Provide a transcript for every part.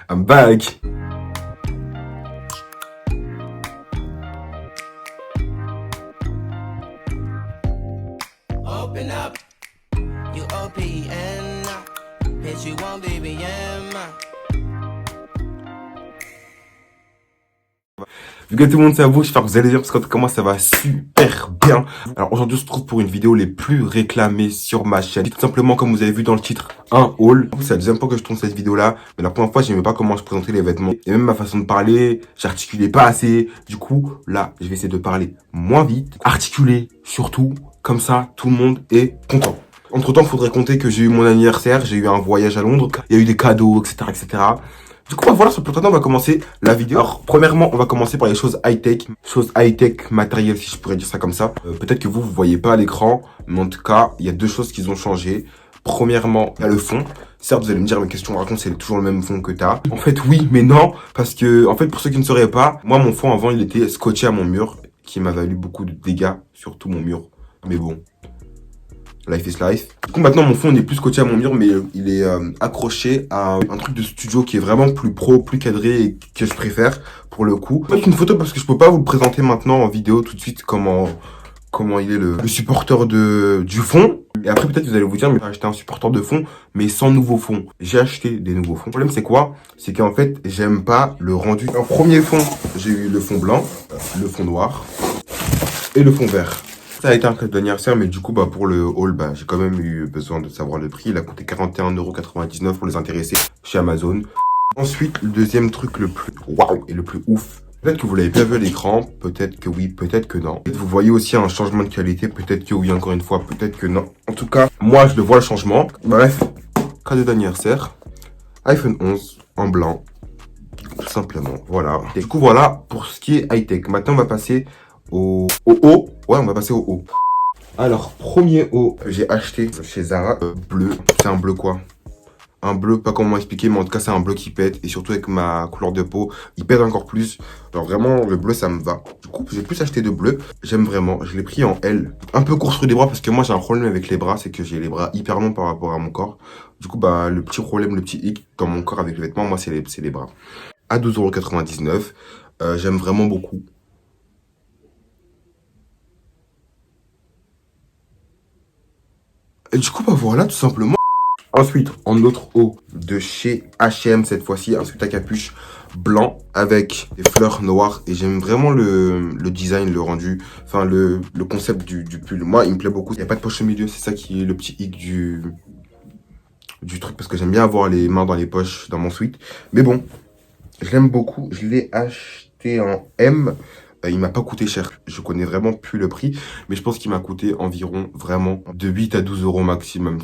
I'm back. Open up, you OPN, bitch, you won't BBM. Vu que tout le monde s'avoue, j'espère que vous allez bien parce qu'en tout cas moi ça va super bien. Alors aujourd'hui on se trouve pour une vidéo les plus réclamées sur ma chaîne. Tout simplement comme vous avez vu dans le titre, un haul. C'est la deuxième fois que je tourne cette vidéo là. Mais la première fois j'aimais pas comment je présentais les vêtements. Et même ma façon de parler, j'articulais pas assez. Du coup là je vais essayer de parler moins vite. Articuler surtout, comme ça tout le monde est content. Entre temps, faudrait compter que j'ai eu mon anniversaire, j'ai eu un voyage à Londres, il y a eu des cadeaux, etc., etc. Du coup, voilà, sur le temps, on va commencer la vidéo. Alors, premièrement, on va commencer par les choses high-tech. Choses high-tech, matériel, si je pourrais dire ça comme ça. Peut-être que vous voyez pas à l'écran, mais en tout cas, il y a deux choses qui ont changé. Premièrement, il y a le fond. Certes, vous allez me dire, mais qu'est-ce que tu me racontes, c'est toujours le même fond que t'as. En fait, oui, mais non, parce que, en fait, pour ceux qui ne sauraient pas, moi, mon fond, avant, il était scotché à mon mur, qui m'a valu beaucoup de dégâts sur tout mon mur. Mais bon. Life is life. Du coup, maintenant, mon fond n'est plus scotché à mon mur, mais il est accroché à un truc de studio qui est vraiment plus pro, plus cadré et que je préfère pour le coup. Je vais mettre une photo parce que je peux pas vous le présenter maintenant en vidéo tout de suite comment il est le supporteur du fond. Et après, peut-être vous allez vous dire, mais j'ai acheté un supporteur de fond, mais sans nouveau fond. J'ai acheté des nouveaux fonds. Le problème, c'est quoi? C'est qu'en fait, j'aime pas le rendu. En premier fond, j'ai eu le fond blanc, le fond noir et le fond vert. Ça a été un cadeau d'anniversaire, mais du coup, pour le haul, j'ai quand même eu besoin de savoir le prix. Il a coûté 41,99 € pour les intéressés chez Amazon. Ensuite, le deuxième truc le plus waouh et le plus ouf. Peut-être que vous l'avez pas vu à l'écran, peut-être que oui, peut-être que non. Vous voyez aussi un changement de qualité, peut-être que oui, encore une fois, peut-être que non. En tout cas, moi, je le vois le changement. Bref, cadeau d'anniversaire, iPhone 11 en blanc, tout simplement. Voilà. Et du coup, voilà pour ce qui est high-tech. Maintenant, on va passer au haut. Ouais, on va passer au haut. Alors, premier haut que j'ai acheté chez Zara, bleu. C'est un bleu quoi? Un bleu, pas comment expliquer, mais en tout cas, c'est un bleu qui pète. Et surtout avec ma couleur de peau, il pète encore plus. Alors vraiment, le bleu, ça me va. Du coup, j'ai plus acheté de bleu. J'aime vraiment. Je l'ai pris en L. Un peu court sur les bras parce que moi, j'ai un problème avec les bras. C'est que j'ai les bras hyper longs par rapport à mon corps. Du coup, le petit problème, le petit hic dans mon corps avec les vêtements, moi, c'est les bras. À 12,99 €. J'aime vraiment beaucoup. Et du coup, voilà, tout simplement. Ensuite, en autre haut de chez H&M cette fois-ci, un sweat à capuche blanc avec des fleurs noires. Et j'aime vraiment le design, le rendu, enfin le concept du pull. Moi, il me plaît beaucoup. Il n'y a pas de poche au milieu, c'est ça qui est le petit hic du truc. Parce que j'aime bien avoir les mains dans les poches dans mon sweat. Mais bon, je l'aime beaucoup. Je l'ai acheté en M. Il m'a pas coûté cher. Je connais vraiment plus le prix, mais je pense qu'il m'a coûté environ vraiment de 8 à 12 € maximum.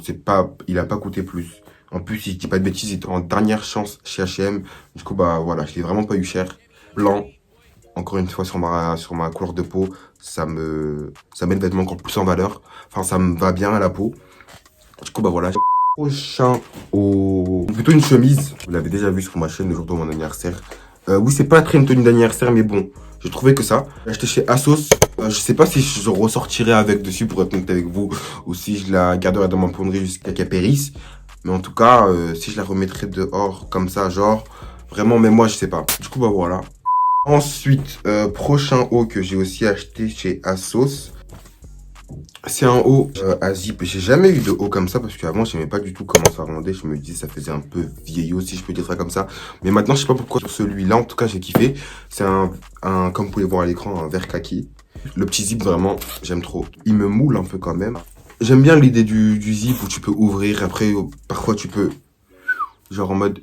Il a pas coûté plus. En plus, si je dis pas de bêtises, il était en dernière chance chez H&M. Du coup, voilà, je l'ai vraiment pas eu cher. Blanc. Encore une fois, sur ma couleur de peau, ça met le vêtement encore plus en valeur. Enfin, ça me va bien à la peau. Du coup, voilà. Prochain plutôt une chemise. Vous l'avez déjà vu sur ma chaîne le jour de mon anniversaire. Oui, c'est pas très une tenue d'anniversaire, mais bon, j'ai trouvé que ça. J'ai acheté chez Asos. Je sais pas si je ressortirai avec dessus pour être honnête avec vous, ou si je la garderai dans ma fonderie jusqu'à qu'elle périsse. Mais en tout cas, si je la remettrai dehors comme ça, genre, vraiment, mais moi, je sais pas. Du coup, voilà. Ensuite, prochain haut que j'ai aussi acheté chez Asos. C'est un haut à zip. J'ai jamais eu de haut comme ça parce qu'avant j'aimais pas du tout comment ça rendait. Je me disais ça faisait un peu vieillot si je peux dire ça comme ça. Mais maintenant je sais pas pourquoi sur celui-là en tout cas j'ai kiffé. C'est comme vous pouvez voir à l'écran, un vert kaki. Le petit zip vraiment j'aime trop. Il me moule un peu quand même. J'aime bien l'idée du zip où tu peux ouvrir. Après parfois tu peux genre en mode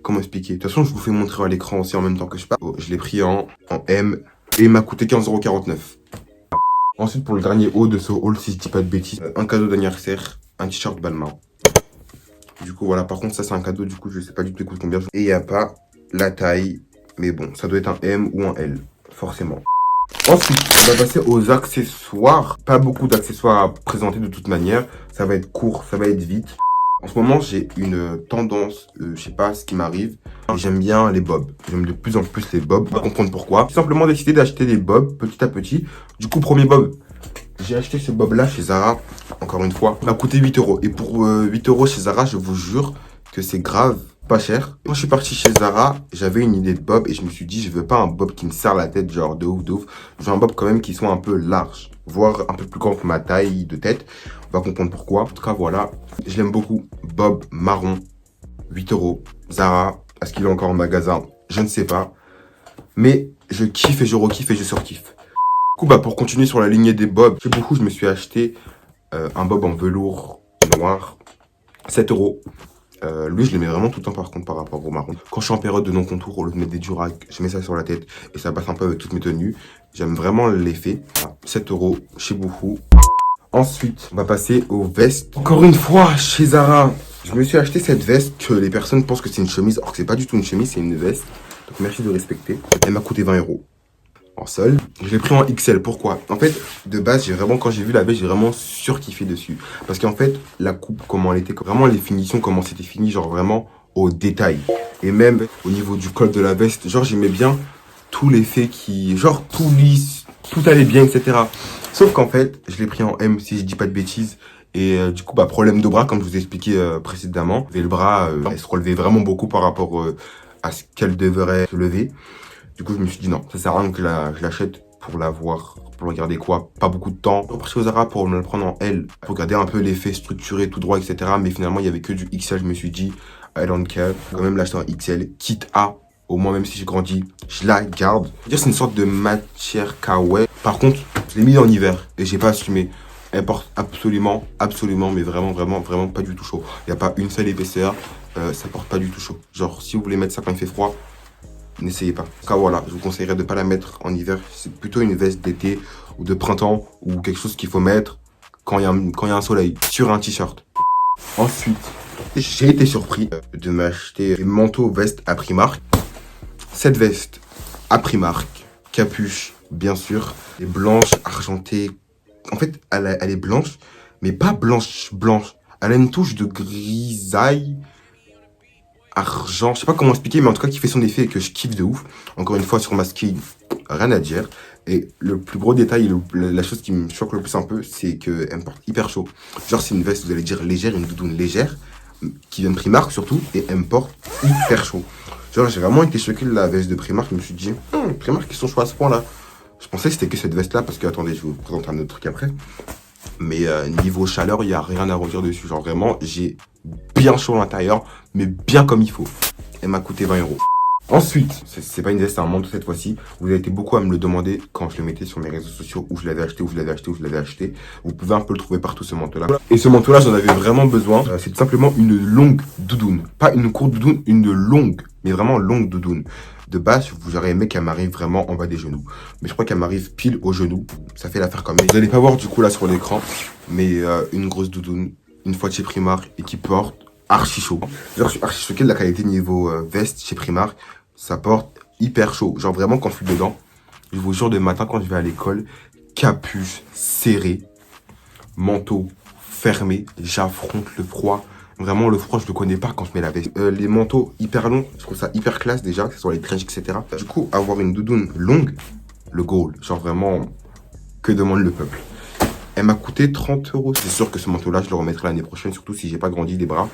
comment expliquer. De toute façon je vous fais montrer à l'écran aussi en même temps que je parle. Je l'ai pris en M et il m'a coûté 15,49 €. Ensuite, pour le dernier haut de ce haul, si je dis pas de bêtises, un cadeau d'anniversaire, un t-shirt Balmain. Du coup, voilà. Par contre, ça, c'est un cadeau. Du coup, je sais pas du tout combien. Et il n'y a pas la taille. Mais bon, ça doit être un M ou un L. Forcément. Ensuite, on va passer aux accessoires. Pas beaucoup d'accessoires à présenter de toute manière. Ça va être court, ça va être vite. En ce moment, j'ai une tendance, je sais pas ce qui m'arrive, j'aime bien les bobs. J'aime de plus en plus les bobs, pas comprendre pourquoi. J'ai simplement décidé d'acheter des bobs petit à petit. Du coup, premier bob, j'ai acheté ce bob là chez Zara, encore une fois. Il m'a coûté 8 €. Et pour 8 € chez Zara, je vous jure que c'est grave pas cher. Quand je suis parti chez Zara, j'avais une idée de bob et je me suis dit, je veux pas un bob qui me serre la tête, genre de ouf, de ouf. Je veux un bob quand même qui soit un peu large, voire un peu plus grand que ma taille de tête. On va comprendre pourquoi. En tout cas, voilà. Je l'aime beaucoup. Bob marron, 8 €. Zara, est-ce qu'il est encore en magasin? Je ne sais pas. Mais je kiffe et je rekiffe et je surkiffe. Du coup, bah, pour continuer sur la lignée des bobs, chez beaucoup, je me suis acheté un bob en velours noir, 7 €. Lui, je le mets vraiment tout le temps par contre par rapport au marron. Quand je suis en période de non-contour, au lieu de mettre des durags, je mets ça sur la tête et ça passe un peu avec toutes mes tenues. J'aime vraiment l'effet. Voilà, 7 € chez Bouhou. Ensuite, on va passer aux vestes. Encore une fois, chez Zara, je me suis acheté cette veste que les personnes pensent que c'est une chemise, alors que c'est pas du tout une chemise, c'est une veste. Donc merci de respecter. Elle m'a coûté 20 €. En solde. Je l'ai pris en XL. Pourquoi? En fait, de base, quand j'ai vu la veste, j'ai vraiment surkiffé dessus. Parce qu'en fait, la coupe, comment elle était, vraiment les finitions, comment c'était fini, genre vraiment au détail. Et même au niveau du col de la veste, genre j'aimais bien tout l'effet genre tout lisse, tout allait bien, etc. Sauf qu'en fait, je l'ai pris en M, si je dis pas de bêtises. Et du coup, bah, problème de bras, comme je vous ai expliqué précédemment. Et le bras, elle se relevait vraiment beaucoup par rapport à ce qu'elle devrait se lever. Du coup, je me suis dit non, ça sert à rien que je l'achète pour l'avoir, pour le garder quoi, pas beaucoup de temps. Je suis parti au Zara pour me le prendre en L, pour garder un peu l'effet structuré, tout droit, etc. Mais finalement, il y avait que du XL, je me suis dit, I don't care, quand même l'acheter en XL, quitte à, au moins même si j'ai grandi, je la garde. C'est une sorte de matière kawaii. Par contre, je l'ai mis en hiver et j'ai pas assumé. Elle porte absolument, mais vraiment pas du tout chaud. Il n'y a pas une seule épaisseur, ça porte pas du tout chaud. Genre, si vous voulez mettre ça quand il fait froid, n'essayez pas. En tout cas, voilà, je vous conseillerais de ne pas la mettre en hiver. C'est plutôt une veste d'été ou de printemps ou quelque chose qu'il faut mettre quand il y a un soleil sur un t-shirt. Ensuite, j'ai été surpris de m'acheter des manteaux vestes à Primark. Cette veste à Primark, capuche, bien sûr, est blanche, argentée. En fait, elle est blanche, mais pas blanche. Elle a une touche de grisaille, argent, je sais pas comment expliquer, mais en tout cas qui fait son effet et que je kiffe de ouf. Encore une fois, sur ma skin, rien à dire. Et le plus gros détail, la chose qui me choque le plus un peu, c'est qu'elle me porte hyper chaud. Genre, c'est une veste, vous allez dire légère, une doudoune légère, qui vient de Primark surtout, et elle me porte hyper chaud. Genre, j'ai vraiment été choqué de la veste de Primark, je me suis dit, Primark, ils sont chauds à ce point-là. Je pensais que c'était que cette veste-là, parce que, attendez, je vais vous présenter un autre truc après. Mais niveau chaleur, il n'y a rien à redire dessus. Genre vraiment, j'ai bien chaud à l'intérieur, mais bien comme il faut. Elle m'a coûté 20 €. Ensuite, c'est pas une veste, c'est un manteau cette fois-ci. Vous avez été beaucoup à me le demander quand je le mettais sur mes réseaux sociaux, où je l'avais acheté, où je l'avais acheté. Vous pouvez un peu le trouver partout, ce manteau-là. Et ce manteau-là, j'en avais vraiment besoin. C'est tout simplement une longue doudoune. Pas une courte doudoune, une longue, mais vraiment longue doudoune. De base, j'aurais aimé qu'elle m'arrive vraiment en bas des genoux. Mais je crois qu'elle m'arrive pile aux genoux. Ça fait l'affaire quand même. Vous n'allez pas voir du coup là sur l'écran, mais une grosse doudoune, une fois de chez Primark et qui porte archi chaud. Genre, je suis archi choqué de la qualité niveau veste chez Primark. Ça porte hyper chaud. Genre vraiment quand je suis dedans, je vous jure de matin quand je vais à l'école, capuche serrée, manteau fermé, j'affronte le froid. Vraiment, le froid, je le connais pas quand je mets la veste. Les manteaux hyper longs, je trouve ça hyper classe déjà, que ce soit les trench, etc. Du coup, avoir une doudoune longue, le goal. Genre vraiment, que demande le peuple. Elle m'a coûté 30 €. C'est sûr que ce manteau-là, je le remettrai l'année prochaine, surtout si j'ai pas grandi les bras.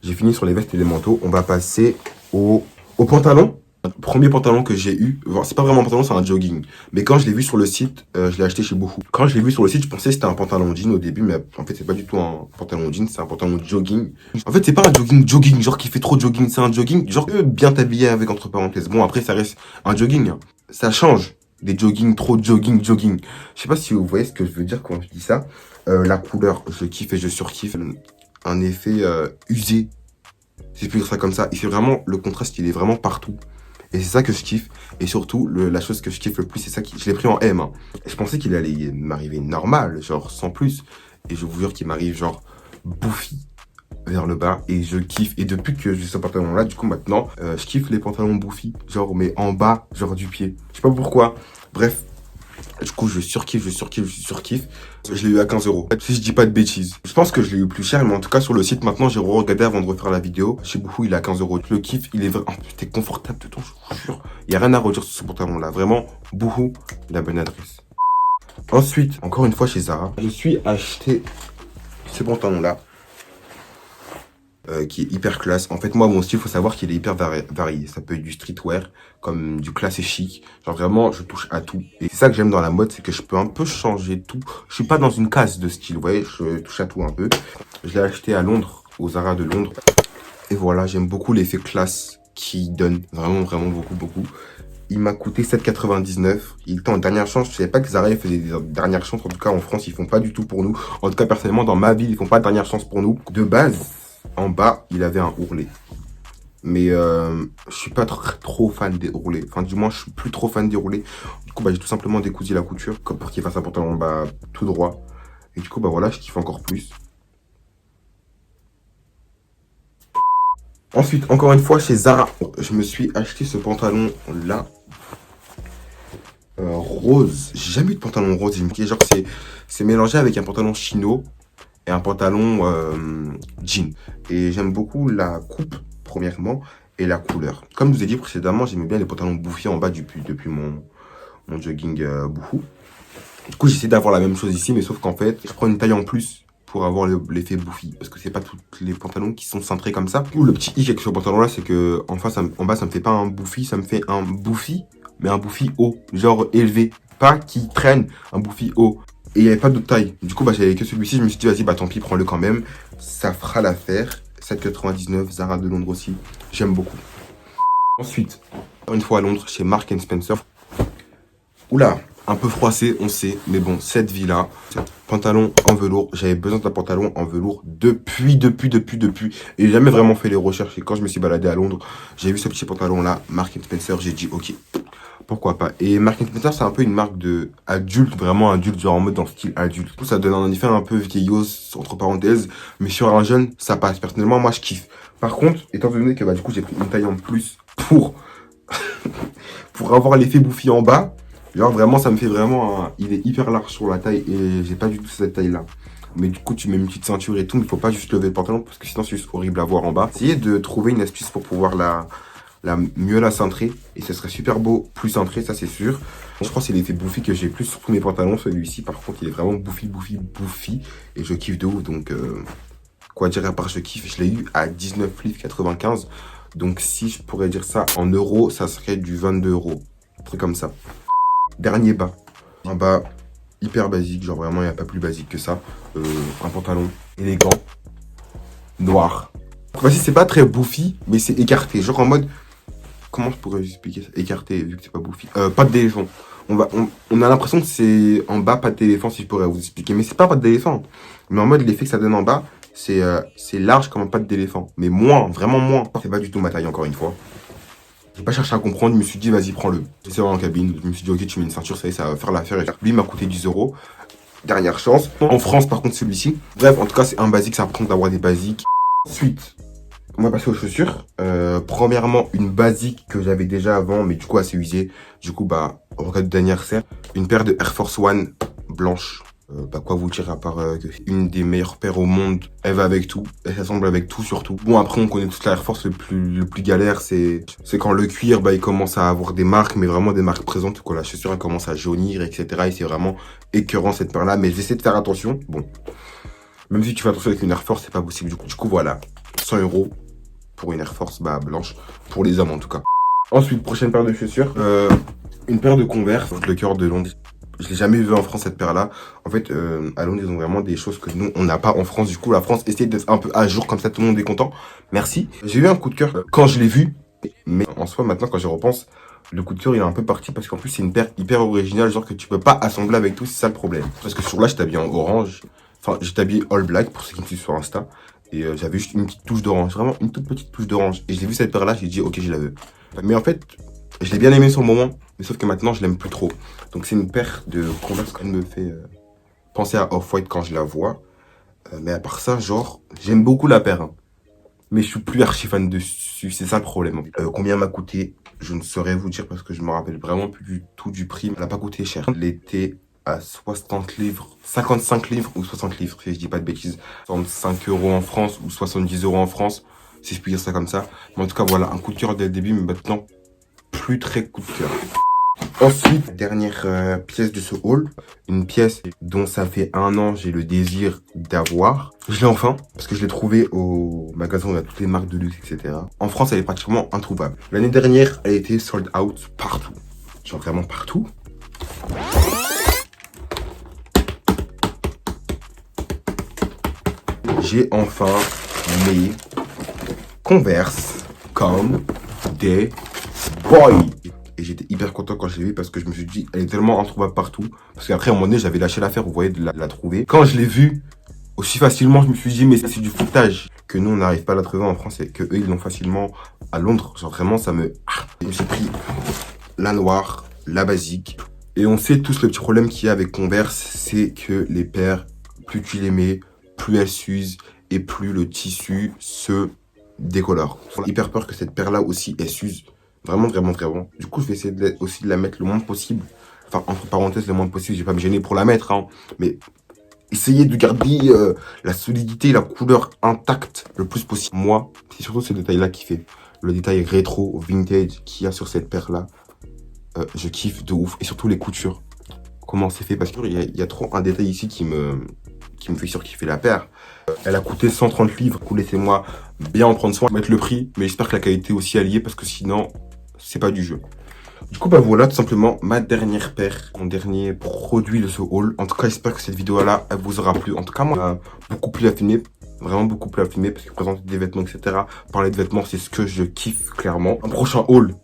J'ai fini sur les vestes et les manteaux. On va passer au pantalon. Premier pantalon que j'ai eu, c'est pas vraiment un pantalon, c'est un jogging. Mais quand je l'ai vu sur le site, je l'ai acheté chez Bouhou. Quand je l'ai vu sur le site, je pensais que c'était un pantalon jean au début, mais en fait, c'est pas du tout un pantalon jean, c'est un pantalon jogging. En fait, c'est pas un jogging, genre qui fait trop jogging, c'est un jogging, genre bien t'habiller avec entre parenthèses. Bon, après, ça reste un jogging. Ça change des jogging, trop jogging. Je sais pas si vous voyez ce que je veux dire quand je dis ça. La couleur, je kiffe et je surkiffe. Un effet usé, si je peux dire ça comme ça. Et c'est vraiment, le contraste, il est vraiment partout. Et c'est ça que je kiffe. Et surtout, la chose que je kiffe le plus, c'est ça je l'ai pris en M. Hein. Je pensais qu'il allait m'arriver normal, genre sans plus. Et je vous jure qu'il m'arrive genre bouffi vers le bas. Et je kiffe. Et depuis que j'ai ce pantalon-là, du coup maintenant, je kiffe les pantalons bouffis. Genre, mais en bas, genre du pied. Je sais pas pourquoi. Bref. Du coup, je surkiffe. Je l'ai eu à 15 €. Si je dis pas de bêtises. Je pense que je l'ai eu plus cher, mais en tout cas, sur le site, maintenant, j'ai regardé avant de refaire la vidéo. Chez Bouhou, il est à 15 €. Le kiff, il est vraiment, t'es confortable dedans, je vous jure. Il y a rien à redire sur ce pantalon-là. Vraiment, Bouhou, la bonne adresse. Ensuite, encore une fois chez Zara, je suis acheté ce pantalon-là. qui est hyper classe. En fait, moi, mon style, faut savoir qu'il est hyper varié. Ça peut être du streetwear, comme du classe et chic. Genre vraiment, je touche à tout. Et c'est ça que j'aime dans la mode, c'est que je peux un peu changer tout. Je suis pas dans une case de style, vous voyez, je touche à tout un peu. Je l'ai acheté à Londres, au Zara de Londres. Et voilà, j'aime beaucoup l'effet classe qu'il donne. Vraiment, vraiment beaucoup, beaucoup. Il m'a coûté 7,99. Il était en dernière chance. Je savais pas que Zara faisait des dernières chances. En tout cas, en France, ils font pas du tout pour nous. En tout cas, personnellement, dans ma ville, ils font pas de dernière chance pour nous. De base, en bas, il avait un ourlet. Mais je suis pas trop fan des ourlets. Enfin, du moins, je suis plus trop fan des ourlets. Du coup, bah, j'ai tout simplement décousu la couture comme pour qu'il fasse un pantalon bas tout droit. Et du coup, bah voilà, je kiffe encore plus. Ensuite, encore une fois, chez Zara, je me suis acheté ce pantalon-là. Rose. J'ai jamais eu de pantalon rose. Genre, c'est mélangé avec un pantalon chino et un pantalon jean. Et j'aime beaucoup la coupe, premièrement, et la couleur. Comme je vous ai dit précédemment, j'aimais bien les pantalons bouffis en bas depuis mon jogging bouffou. Du coup, j'essaie d'avoir la même chose ici, mais sauf qu'en fait, je prends une taille en plus pour avoir l'effet bouffi. Parce que c'est pas tous les pantalons qui sont cintrés comme ça. Du coup, le petit hic avec ce pantalon-là, c'est que en bas, ça me fait pas un bouffi, ça me fait un bouffi, mais un bouffi haut, genre élevé. Pas qui traîne, un bouffi haut. Et il n'y avait pas d'autre taille. Du coup, bah, j'avais que celui-ci. Je me suis dit, vas-y, bah tant pis, prends-le quand même. Ça fera l'affaire. 7,99, Zara de Londres aussi. J'aime beaucoup. Ensuite, une fois à Londres, chez Marks & Spencer. Oula, un peu froissé, on sait. Mais bon, cette vie-là, pantalon en velours. J'avais besoin d'un pantalon en velours depuis. Et j'ai jamais vraiment fait les recherches. Et quand je me suis baladé à Londres, j'ai vu ce petit pantalon-là, Marks & Spencer. J'ai dit, ok, pourquoi pas. Et Marks & Spencer, c'est un peu une marque de adulte, vraiment adulte, genre en mode dans le style adulte. Du coup, ça donne un effet un peu vieillos, entre parenthèses. Mais sur un jeune, ça passe. Personnellement, moi, je kiffe. Par contre, étant donné que bah, du coup, j'ai pris une taille en plus pour, pour avoir l'effet bouffi en bas, genre vraiment, ça me fait vraiment il est hyper large sur la taille et j'ai pas du tout cette taille-là. Mais du coup, tu mets une petite ceinture et tout, mais il faut pas juste lever le pantalon parce que sinon, c'est juste horrible à voir en bas. Essayez de trouver une astuce pour pouvoir mieux la cintrer. Et ce serait super beau, plus cintré, ça c'est sûr. Je crois que c'est l'effet bouffi que j'ai plus sur tous mes pantalons. Celui-ci, par contre, il est vraiment bouffi. Et je kiffe de ouf. Donc, quoi dire à part je kiffe, je l'ai eu à 19,95 $. Donc, si je pourrais dire ça en euros, ça serait du 22 €. Un truc comme ça. Dernier bas. Un bas hyper basique. Genre vraiment, il n'y a pas plus basique que ça. Un pantalon élégant. Noir. Voici, c'est pas très bouffi, mais c'est écarté. Genre en mode... Comment je pourrais expliquer ça? Écarté, vu que c'est pas bouffi. Patte d'éléphant. On a l'impression que c'est en bas, patte d'éléphant, si je pourrais vous expliquer. Mais c'est pas patte d'éléphant. Mais en mode, l'effet que ça donne en bas, c'est large comme un patte d'éléphant. Mais moins, vraiment moins. C'est pas du tout ma taille, encore une fois. J'ai pas cherché à comprendre, je me suis dit, vas-y, prends-le. J'étais en cabine, je me suis dit, ok, tu mets une ceinture, ça va faire l'affaire. Lui, il m'a coûté 10 €. Dernière chance. En France, par contre, celui-ci. Bref, en tout cas, c'est un basique, ça apprend d'avoir des basiques. Ensuite, on va passer aux chaussures. Premièrement, une basique que j'avais déjà avant, mais du coup assez usée. Du coup, bah, au regard d'anniversaire, une paire de Air Force One blanche. Bah, quoi vous dire à part que c'est une des meilleures paires au monde. Elle va avec tout. Elle s'assemble avec tout surtout. Bon, après, on connaît toute la Air Force. Le plus galère, c'est quand le cuir, bah, il commence à avoir des marques, mais vraiment des marques présentes. Quand la chaussure, elle commence à jaunir, etc. Et c'est vraiment écœurant cette paire-là. Mais j'essaie de faire attention. Bon. Même si tu fais attention avec une Air Force, c'est pas possible. Du coup, voilà. 100 € pour une Air Force bah, blanche, pour les hommes en tout cas. Ensuite, prochaine paire de chaussures, une paire de Converse, le cœur de Londres. Je l'ai jamais vu en France cette paire-là. En fait, à Londres, ils ont vraiment des choses que nous, on n'a pas en France. Du coup, la France essaie d'être un peu à jour, comme ça tout le monde est content. Merci. J'ai eu un coup de cœur quand je l'ai vu, mais en soi, maintenant, quand je repense, le coup de cœur, il est un peu parti parce qu'en plus, c'est une paire hyper originale, genre que tu peux pas assembler avec tout, c'est ça le problème. Parce que sur là, je t'habille en orange. Enfin, je t'habille all black pour ceux qui me suivent sur Insta. Et j'avais juste une petite touche d'orange, vraiment une toute petite touche d'orange. Et j'ai vu cette paire-là, j'ai dit, ok, je la veux. Mais en fait, je l'ai bien aimé sur le moment, mais sauf que maintenant, je l'aime plus trop. Donc c'est une paire de Converse qui me fait penser à Off-White quand je la vois. Mais à part ça, genre, j'aime beaucoup la paire. Hein. Mais je suis plus archi fan dessus, c'est ça le problème. Combien m'a coûté, je ne saurais vous dire parce que je me rappelle vraiment plus du tout du prix. Elle n'a pas coûté cher. Elle était à 60 livres, 55 livres ou 60 livres, si je dis pas de bêtises. 65 € en France ou 70 € en France, si je puis dire ça comme ça. Mais en tout cas, voilà, un coup de cœur dès le début, mais maintenant, plus très coup de cœur. Ensuite, dernière pièce de ce haul, une pièce dont ça fait 1 an j'ai le désir d'avoir. Je l'ai enfin, parce que je l'ai trouvé au magasin où il y a toutes les marques de luxe, etc. En France, elle est pratiquement introuvable. L'année dernière, elle a été sold out partout. Genre vraiment partout. J'ai enfin mes Converse comme des boys. Et j'étais hyper content quand je l'ai vu parce que je me suis dit, elle est tellement introuvable partout. Parce qu'après, à un moment donné, j'avais lâché l'affaire, vous voyez, de la trouver. Quand je l'ai vue aussi facilement, je me suis dit, mais c'est du foutage. Que nous, on n'arrive pas à la trouver en France et que eux, ils l'ont facilement à Londres. Genre vraiment, ça me... Je me suis pris la noire, la basique. Et on sait tous le petit problème qu'il y a avec Converse, c'est que les paires, plus tu les mets, plus elles s'usent et plus le tissu se décolore. J'ai hyper peur que cette paire-là aussi, elle s'use. Vraiment, vraiment, vraiment. Du coup, je vais essayer aussi de la mettre le moins possible. Enfin, entre parenthèses, le moins possible. Je vais pas me gêner pour la mettre, hein. Mais essayez de garder la solidité et la couleur intacte le plus possible. Moi, c'est surtout ce détail-là qui fait. Le détail rétro, vintage qu'il y a sur cette paire-là. Je kiffe de ouf. Et surtout les coutures. Comment c'est fait? Parce qu'il y a trop un détail ici qui me fait surkiffer la paire. Elle a coûté 130 livres. Laissez-moi bien en prendre soin, mettre le prix. Mais j'espère que la qualité aussi est alliée parce que sinon, c'est pas du jeu. Du coup, bah voilà, tout simplement, ma dernière paire, mon dernier produit de ce haul. En tout cas, j'espère que cette vidéo-là, elle vous aura plu. En tout cas, moi, beaucoup plus à filmer. Vraiment beaucoup plus à filmer parce que présenter des vêtements, etc. Parler de vêtements, c'est ce que je kiffe, clairement. Un prochain haul.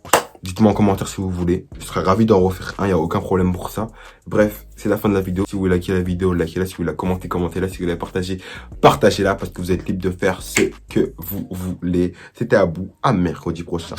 Dites-moi en commentaire si vous voulez. Je serais ravi d'en refaire un, il n'y a aucun problème pour ça. Bref, c'est la fin de la vidéo. Si vous voulez liker la vidéo, likez-la. Si vous la commentez, commentez-la. Si vous la partagez, partagez-la parce que vous êtes libre de faire ce que vous voulez. C'était Abou, à mercredi prochain.